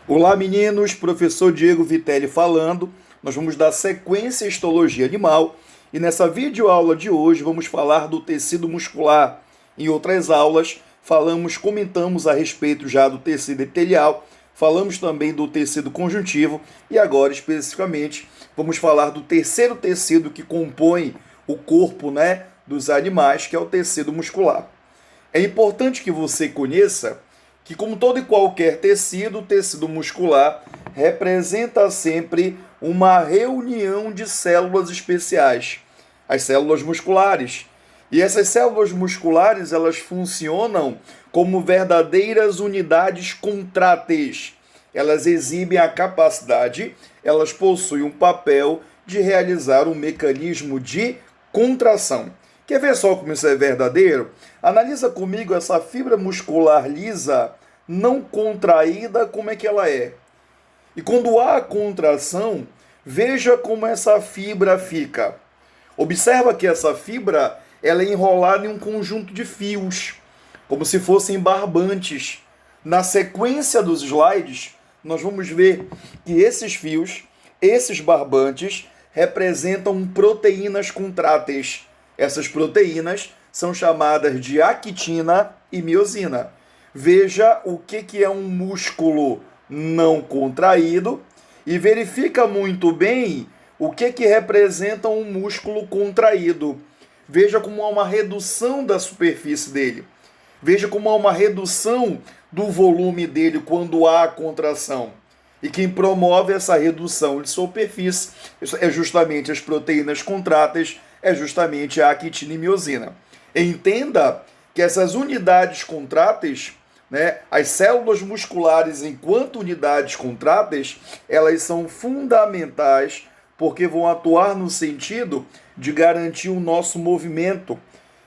Olá meninos, professor Diego Vitelli falando. Nós vamos dar sequência à histologia animal e nessa videoaula de hoje vamos falar do tecido muscular. Em outras aulas comentamos a respeito já do tecido epitelial, falamos também do tecido conjuntivo e agora especificamente vamos falar do terceiro tecido que compõe o corpo, dos animais, que é o tecido muscular. É importante que você conheça que, como todo e qualquer tecido, o tecido muscular representa sempre uma reunião de células especiais, as células musculares. E essas células musculares, elas funcionam como verdadeiras unidades contráteis. Elas exibem a capacidade, elas possuem um papel de realizar um mecanismo de contração. Quer ver só como isso é verdadeiro? Analisa comigo essa fibra muscular lisa, não contraída, como é que ela é. E quando há contração, veja como essa fibra fica. Observa que essa fibra ela é enrolada em um conjunto de fios, como se fossem barbantes. Na sequência dos slides, nós vamos ver que esses fios, esses barbantes, representam proteínas contráteis. Essas proteínas são chamadas de actina e miosina. Veja o que é um músculo não contraído e verifica muito bem o que representa um músculo contraído. Veja como há uma redução da superfície dele. Veja como há uma redução do volume dele quando há contração. E quem promove essa redução de superfície é justamente as proteínas contráteis, é justamente a actina e miosina. Entenda que essas unidades contráteis, as células musculares enquanto unidades contráteis, elas são fundamentais porque vão atuar no sentido de garantir o nosso movimento,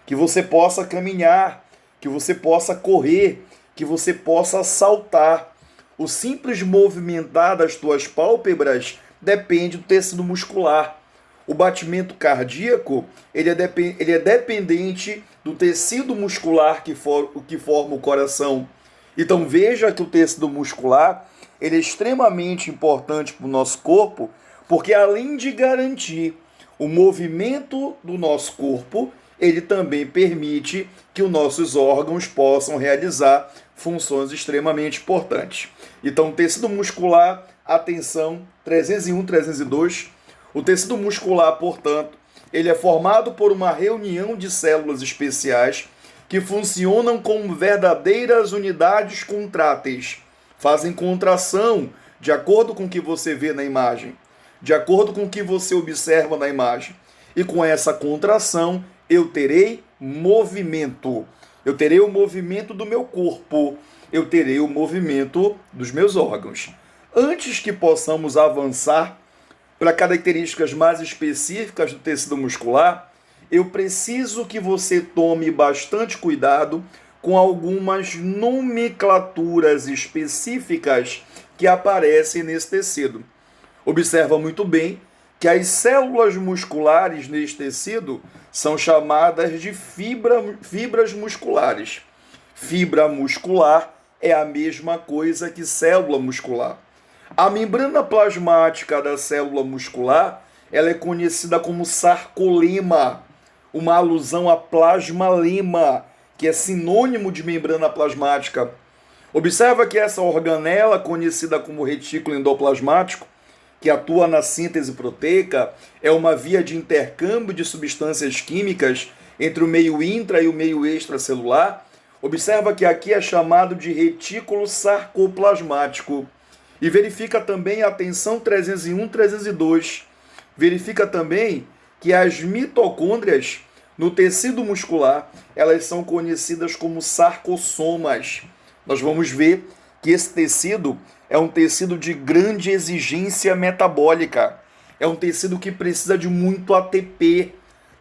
que você possa caminhar, que você possa correr, que você possa saltar. O simples movimentar das tuas pálpebras depende do tecido muscular. O batimento cardíaco ele é dependente do tecido muscular que forma o coração. Então veja que o tecido muscular ele é extremamente importante para o nosso corpo, porque além de garantir o movimento do nosso corpo, ele também permite que os nossos órgãos possam realizar funções extremamente importantes. Então, tecido muscular, atenção, 301, 302. O tecido muscular, portanto, ele é formado por uma reunião de células especiais que funcionam como verdadeiras unidades contráteis. Fazem contração de acordo com o que você vê na imagem, de acordo com o que você observa na imagem. E com essa contração, eu terei movimento. Eu terei o movimento do meu corpo. Eu terei o movimento dos meus órgãos. Antes que possamos avançar para características mais específicas do tecido muscular, eu preciso que você tome bastante cuidado com algumas nomenclaturas específicas que aparecem nesse tecido. Observa muito bem que as células musculares neste tecido são chamadas de fibras musculares. Fibra muscular é a mesma coisa que célula muscular. A membrana plasmática da célula muscular ela é conhecida como sarcolema, uma alusão a plasmalema, que é sinônimo de membrana plasmática. Observa que essa organela, conhecida como retículo endoplasmático, que atua na síntese proteica, é uma via de intercâmbio de substâncias químicas entre o meio intra e o meio extracelular. Observa que aqui é chamado de retículo sarcoplasmático. E verifica também a atenção 301, 302. Verifica também que as mitocôndrias no tecido muscular, elas são conhecidas como sarcossomas. Nós vamos ver que esse tecido é um tecido de grande exigência metabólica. É um tecido que precisa de muito ATP.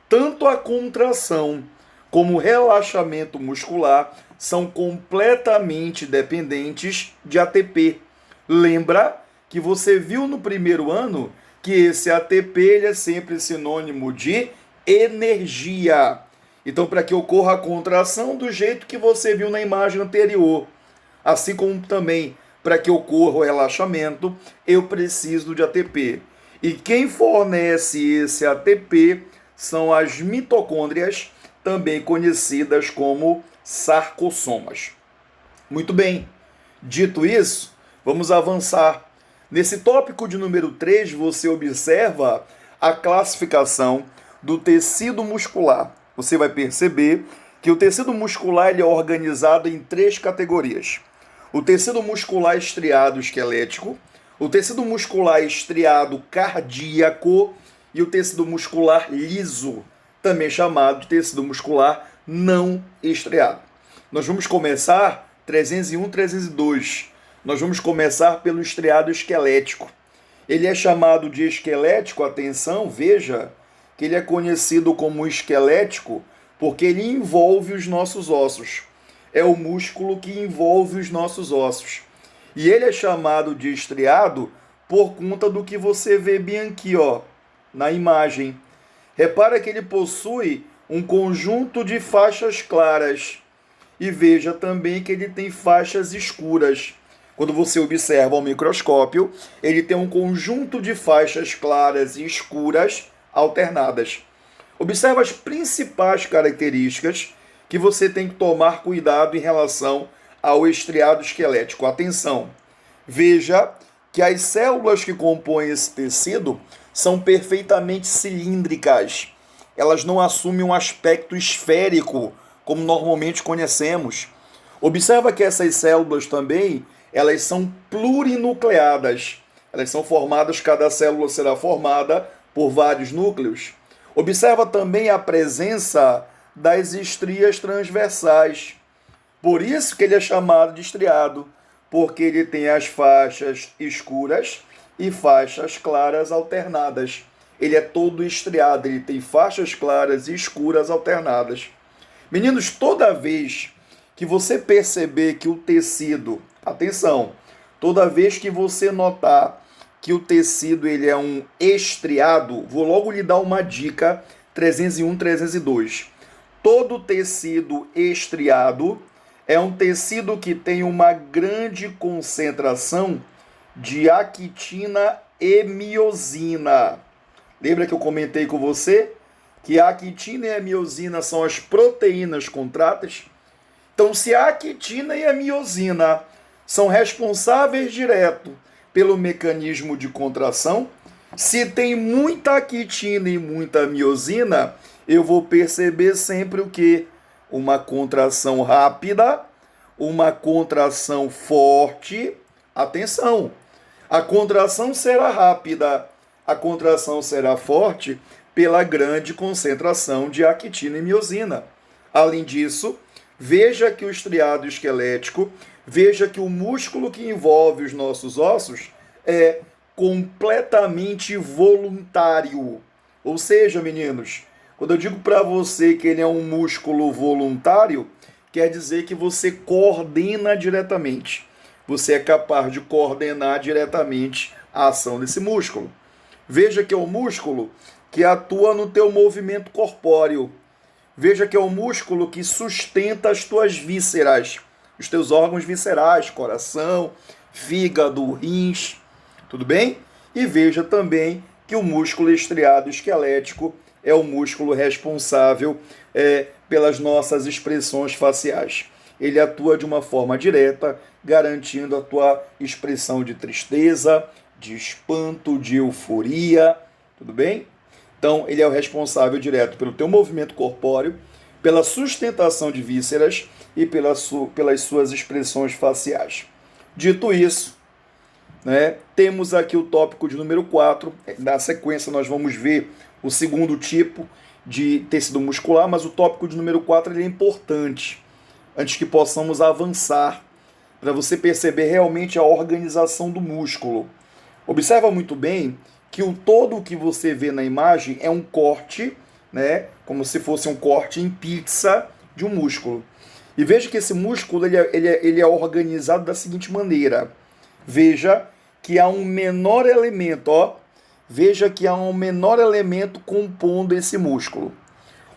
Tanto a contração como o relaxamento muscular são completamente dependentes de ATP. Lembra que você viu no primeiro ano que esse ATP ele é sempre sinônimo de energia. Então, para que ocorra a contração do jeito que você viu na imagem anterior, assim como também para que ocorra o relaxamento, eu preciso de ATP. E quem fornece esse ATP são as mitocôndrias, também conhecidas como sarcossomas. Muito bem, dito isso, vamos avançar. Nesse tópico de número 3, você observa a classificação do tecido muscular. Você vai perceber que o tecido muscular ele é organizado em 3 categorias. O tecido muscular estriado esquelético, o tecido muscular estriado cardíaco e o tecido muscular liso, também chamado de tecido muscular não estriado. Nós vamos começar 301, 302. Nós vamos começar pelo estriado esquelético. Ele é chamado de esquelético, atenção, veja, que ele é conhecido como esquelético porque ele envolve os nossos ossos. É o músculo que envolve os nossos ossos. E ele é chamado de estriado por conta do que você vê bem aqui, ó, na imagem. Repara que ele possui um conjunto de faixas claras. E veja também que ele tem faixas escuras. Quando você observa ao microscópio, ele tem um conjunto de faixas claras e escuras alternadas. Observa as principais características que você tem que tomar cuidado em relação ao estriado esquelético. Atenção! Veja que as células que compõem esse tecido são perfeitamente cilíndricas. Elas não assumem um aspecto esférico, como normalmente conhecemos. Observa que essas células também, elas são plurinucleadas. Elas são formadas, cada célula será formada por vários núcleos. Observa também a presença das estrias transversais. Por isso que ele é chamado de estriado, porque ele tem as faixas escuras e faixas claras alternadas. Ele é todo estriado, ele tem faixas claras e escuras alternadas. Meninos, toda vez que você perceber que o tecido, atenção, toda vez que você notar que o tecido ele é um estriado, vou logo lhe dar uma dica, 301, 302. Todo tecido estriado é um tecido que tem uma grande concentração de actina e miosina. Lembra que eu comentei com você que a actina e a miosina são as proteínas contráteis? Então, se a actina e a miosina são responsáveis direto pelo mecanismo de contração, se tem muita actina e muita miosina, eu vou perceber sempre o quê? Uma contração rápida, uma contração forte. Atenção! A contração será rápida, a contração será forte pela grande concentração de actina e miosina. Além disso, veja que o estriado esquelético, veja que o músculo que envolve os nossos ossos é completamente voluntário. Ou seja, meninos, quando eu digo para você que ele é um músculo voluntário, quer dizer que você coordena diretamente. Você é capaz de coordenar diretamente a ação desse músculo. Veja que é um músculo que atua no teu movimento corpóreo. Veja que é um músculo que sustenta as tuas vísceras, os teus órgãos viscerais, coração, fígado, rins, tudo bem? E veja também que o músculo estriado esquelético é o músculo responsável pelas nossas expressões faciais. Ele atua de uma forma direta, garantindo a tua expressão de tristeza, de espanto, de euforia, tudo bem? Então, ele é o responsável direto pelo teu movimento corpóreo, pela sustentação de vísceras e pelas suas expressões faciais. Dito isso, temos aqui o tópico de número 4. Na sequência, nós vamos ver o segundo tipo de tecido muscular, mas o tópico de número 4 ele é importante, antes que possamos avançar, para você perceber realmente a organização do músculo. Observa muito bem que o todo que você vê na imagem é um corte, como se fosse um corte em pizza de um músculo. E veja que esse músculo ele é organizado da seguinte maneira. Veja que há um menor elemento, veja que há um menor elemento compondo esse músculo.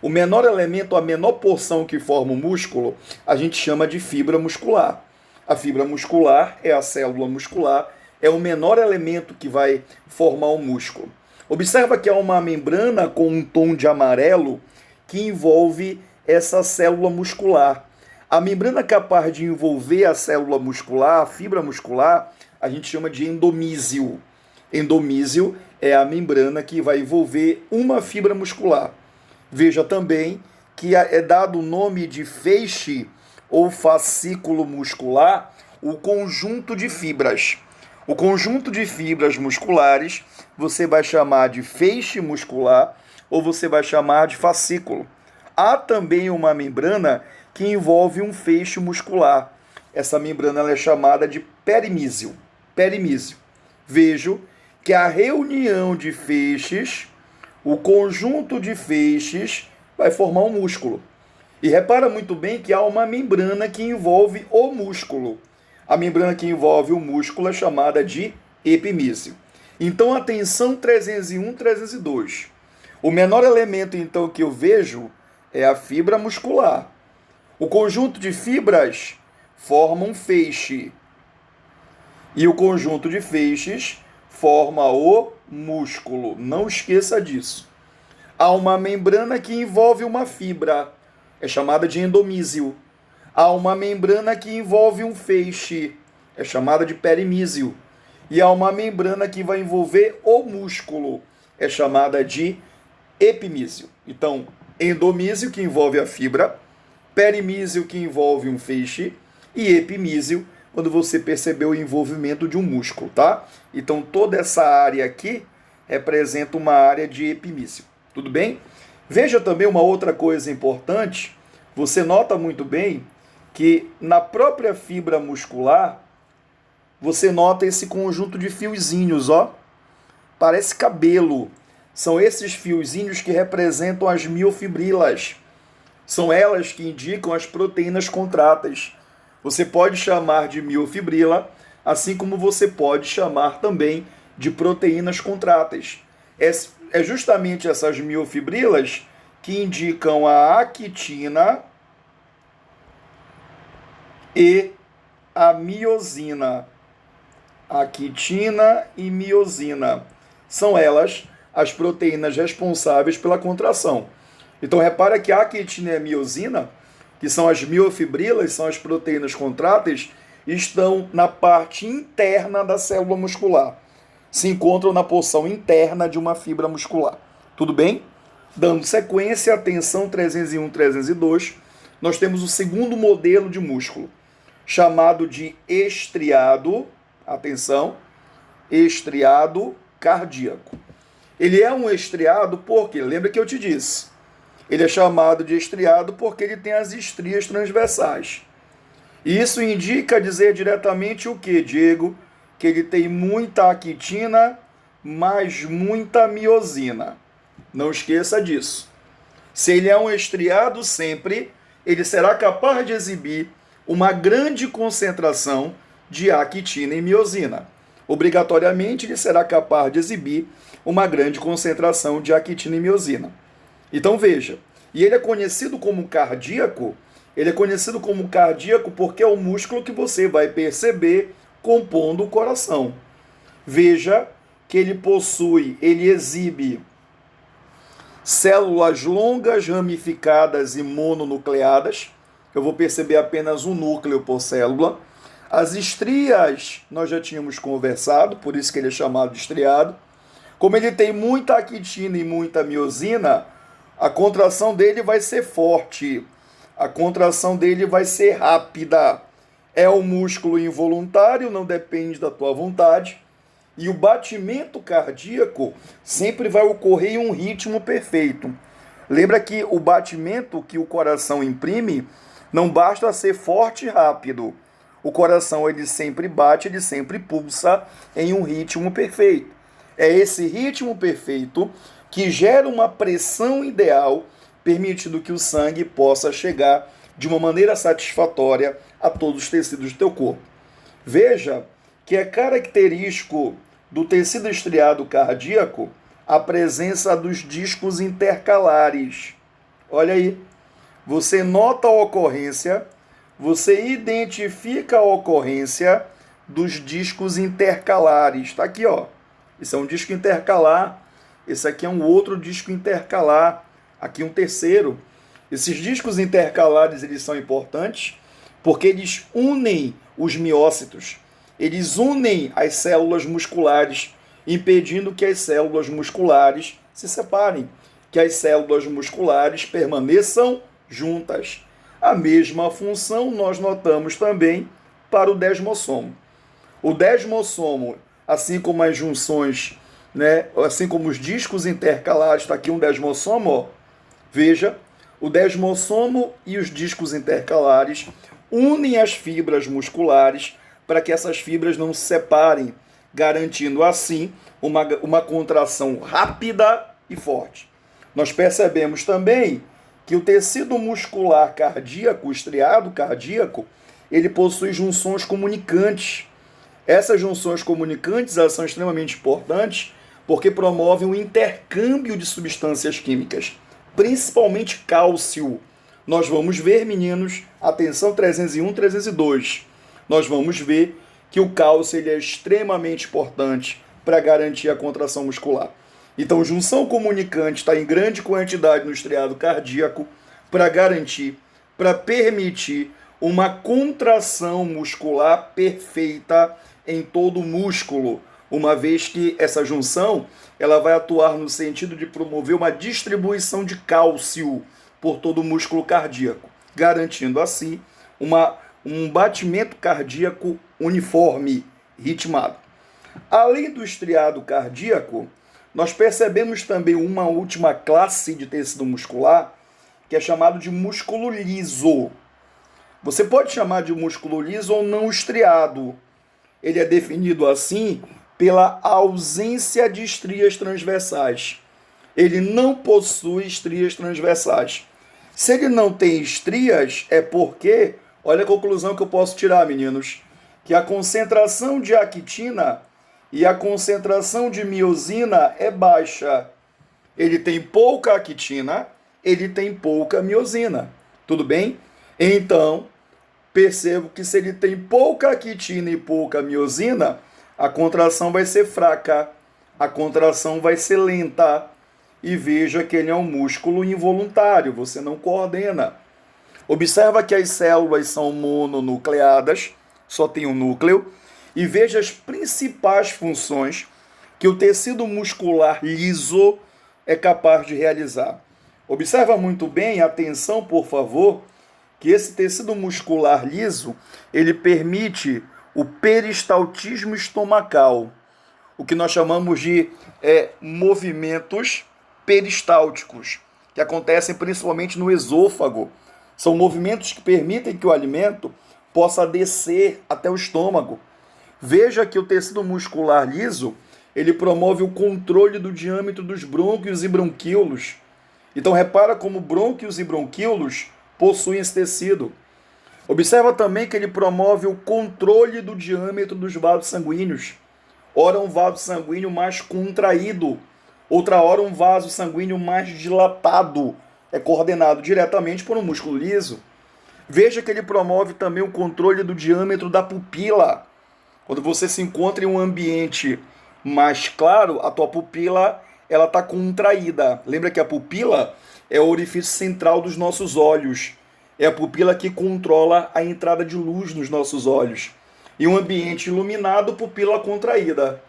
O menor elemento, a menor porção que forma o músculo, a gente chama de fibra muscular. A fibra muscular é a célula muscular, é o menor elemento que vai formar o músculo. Observa que há uma membrana com um tom de amarelo que envolve essa célula muscular. A membrana capaz de envolver a célula muscular, a fibra muscular, a gente chama de endomísio. Endomísio é a membrana que vai envolver uma fibra muscular. Veja também que é dado o nome de feixe ou fascículo muscular o conjunto de fibras. O conjunto de fibras musculares você vai chamar de feixe muscular ou você vai chamar de fascículo. Há também uma membrana que envolve um feixe muscular. Essa membrana ela é chamada de perimísio. Perimísio. Vejo que a reunião de feixes, o conjunto de feixes, vai formar um músculo. E repara muito bem que há uma membrana que envolve o músculo. A membrana que envolve o músculo é chamada de epimísio. Então, atenção 301, 302. O menor elemento, então, que eu vejo é a fibra muscular. O conjunto de fibras forma um feixe. E o conjunto de feixes forma o músculo. Não esqueça disso. Há uma membrana que envolve uma fibra. É chamada de endomísio. Há uma membrana que envolve um feixe. É chamada de perimísio. E há uma membrana que vai envolver o músculo. É chamada de epimísio. Então, endomísio, que envolve a fibra, perimísio, que envolve um feixe, e epimísio, quando você percebeu o envolvimento de um músculo, tá? Então, toda essa área aqui representa uma área de epimísio. Tudo bem? Veja também uma outra coisa importante. Você nota muito bem que na própria fibra muscular, você nota esse conjunto de fiozinhos, ó. Parece cabelo. São esses fiozinhos que representam as miofibrilas. São elas que indicam as proteínas contráteis. Você pode chamar de miofibrila, assim como você pode chamar também de proteínas contráteis. É justamente essas miofibrilas que indicam a actina e a miosina. Actina e miosina. São elas as proteínas responsáveis pela contração. Então, repara que a actina e a miosina, que são as miofibrilas, são as proteínas contráteis, estão na parte interna da célula muscular. Se encontram na porção interna de uma fibra muscular. Tudo bem? Dando sequência, atenção 301, 302, nós temos o segundo modelo de músculo, chamado de estriado, atenção, estriado cardíaco. Ele é um estriado porque, lembra que eu te disse, ele é chamado de estriado porque ele tem as estrias transversais. E isso indica dizer diretamente o que, Diego? Que ele tem muita actina, mas muita miosina. Não esqueça disso. Se ele é um estriado sempre, ele será capaz de exibir uma grande concentração de actina e miosina. Obrigatoriamente, ele será capaz de exibir uma grande concentração de actina e miosina. Então veja, e ele é conhecido como cardíaco, porque é o músculo que você vai perceber compondo o coração. Veja que ele exibe células longas, ramificadas e mononucleadas. Eu vou perceber apenas um núcleo por célula. As estrias, nós já tínhamos conversado, por isso que ele é chamado de estriado. Como ele tem muita actina e muita miosina, a contração dele vai ser forte. A contração dele vai ser rápida. É um músculo involuntário, não depende da tua vontade. E o batimento cardíaco sempre vai ocorrer em um ritmo perfeito. Lembra que o batimento que o coração imprime não basta ser forte e rápido. O coração ele sempre bate, ele sempre pulsa em um ritmo perfeito. É esse ritmo perfeito que gera uma pressão ideal, permitindo que o sangue possa chegar de uma maneira satisfatória a todos os tecidos do teu corpo. Veja que é característico do tecido estriado cardíaco a presença dos discos intercalares. Olha aí, você nota a ocorrência você identifica a ocorrência dos discos intercalares. Está aqui, ó. Esse é um disco intercalar. Esse aqui é um outro disco intercalar. Aqui um terceiro. Esses discos intercalares, eles são importantes porque eles unem os miócitos. Eles unem as células musculares, impedindo que as células musculares se separem, que as células musculares permaneçam juntas. A mesma função nós notamos também para o desmossomo. O desmossomo, assim como as junções, né, assim como os discos intercalares, está aqui um desmossomo, ó. Veja, o desmossomo e os discos intercalares unem as fibras musculares para que essas fibras não se separem, garantindo assim uma contração rápida e forte. Nós percebemos também que o tecido muscular cardíaco, o estriado cardíaco, ele possui junções comunicantes. Essas junções comunicantes, elas são extremamente importantes porque promovem o intercâmbio de substâncias químicas, principalmente cálcio. Nós vamos ver, meninos, atenção 301, 302. Nós vamos ver que o cálcio ele é extremamente importante para garantir a contração muscular. Então, junção comunicante está em grande quantidade no estriado cardíaco para garantir, para permitir uma contração muscular perfeita em todo o músculo, uma vez que essa junção ela vai atuar no sentido de promover uma distribuição de cálcio por todo o músculo cardíaco, garantindo assim um batimento cardíaco uniforme, ritmado. Além do estriado cardíaco, nós percebemos também uma última classe de tecido muscular, que é chamado de músculo liso. Você pode chamar de músculo liso ou não estriado. Ele é definido assim pela ausência de estrias transversais. Ele não possui estrias transversais. Se ele não tem estrias, é porque, olha a conclusão que eu posso tirar, meninos, que a concentração de actina e a concentração de miosina é baixa. Ele tem pouca actina, ele tem pouca miosina. Tudo bem? Então, percebo que se ele tem pouca actina e pouca miosina, a contração vai ser fraca, a contração vai ser lenta. E veja que ele é um músculo involuntário, você não coordena. Observa que as células são mononucleadas, só tem um núcleo, e veja as principais funções que o tecido muscular liso é capaz de realizar. Observa muito bem, atenção por favor, que esse tecido muscular liso, ele permite o peristaltismo estomacal, o que nós chamamos de movimentos peristálticos, que acontecem principalmente no esôfago. São movimentos que permitem que o alimento possa descer até o estômago. Veja que o tecido muscular liso, ele promove o controle do diâmetro dos brônquios e bronquíolos. Então repara como brônquios e bronquíolos possuem esse tecido. Observa também que ele promove o controle do diâmetro dos vasos sanguíneos. Ora um vaso sanguíneo mais contraído, outra hora um vaso sanguíneo mais dilatado, é coordenado diretamente por um músculo liso. Veja que ele promove também o controle do diâmetro da pupila. Quando você se encontra em um ambiente mais claro, a tua pupila ela está contraída. Lembra que a pupila é o orifício central dos nossos olhos. É a pupila que controla a entrada de luz nos nossos olhos. Em um ambiente iluminado, pupila contraída.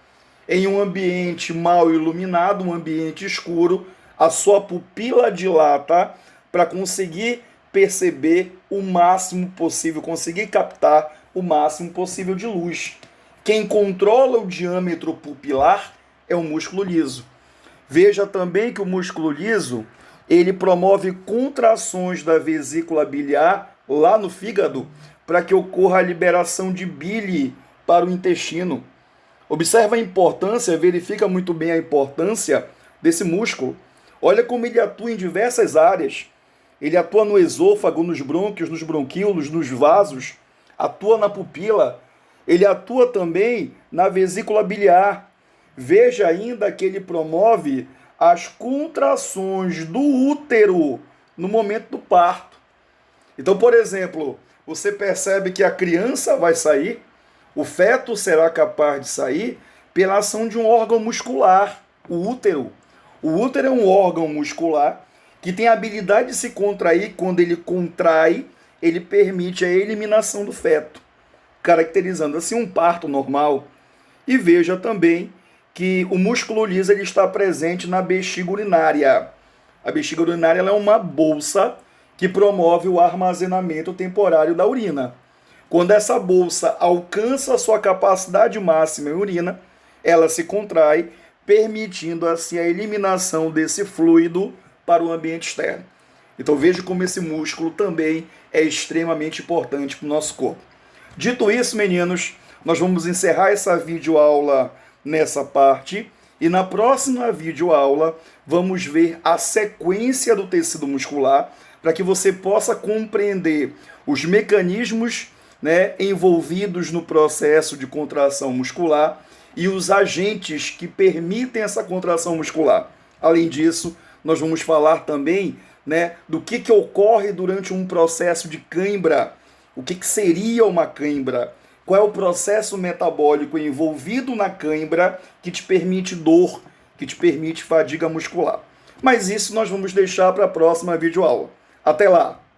Em um ambiente mal iluminado, um ambiente escuro, a sua pupila dilata para conseguir perceber o máximo possível, conseguir captar o máximo possível de luz. Quem controla o diâmetro pupilar é o músculo liso. Veja também que o músculo liso, ele promove contrações da vesícula biliar lá no fígado para que ocorra a liberação de bile para o intestino. Observa a importância, verifica muito bem a importância desse músculo. Olha como ele atua em diversas áreas. Ele atua no esôfago, nos brônquios, nos bronquíolos, nos vasos, atua na pupila, ele atua também na vesícula biliar. Veja ainda que ele promove as contrações do útero no momento do parto. Então, por exemplo, você percebe que a criança vai sair, o feto será capaz de sair pela ação de um órgão muscular, o útero. O útero é um órgão muscular que tem a habilidade de se contrair. Quando ele contrai, ele permite a eliminação do feto, caracterizando assim um parto normal. E veja também que o músculo liso ele está presente na bexiga urinária. A bexiga urinária ela é uma bolsa que promove o armazenamento temporário da urina. Quando essa bolsa alcança a sua capacidade máxima em urina, ela se contrai, permitindo assim a eliminação desse fluido para o ambiente externo. Então veja como esse músculo também é extremamente importante para o nosso corpo. Dito isso, meninos, nós vamos encerrar essa videoaula nessa parte e na próxima videoaula vamos ver a sequência do tecido muscular para que você possa compreender os mecanismos, envolvidos no processo de contração muscular e os agentes que permitem essa contração muscular. Além disso, nós vamos falar também do que ocorre durante um processo de cãibra, o que seria uma cãibra, qual é o processo metabólico envolvido na cãibra que te permite dor, que te permite fadiga muscular. Mas isso nós vamos deixar para a próxima videoaula. Até lá!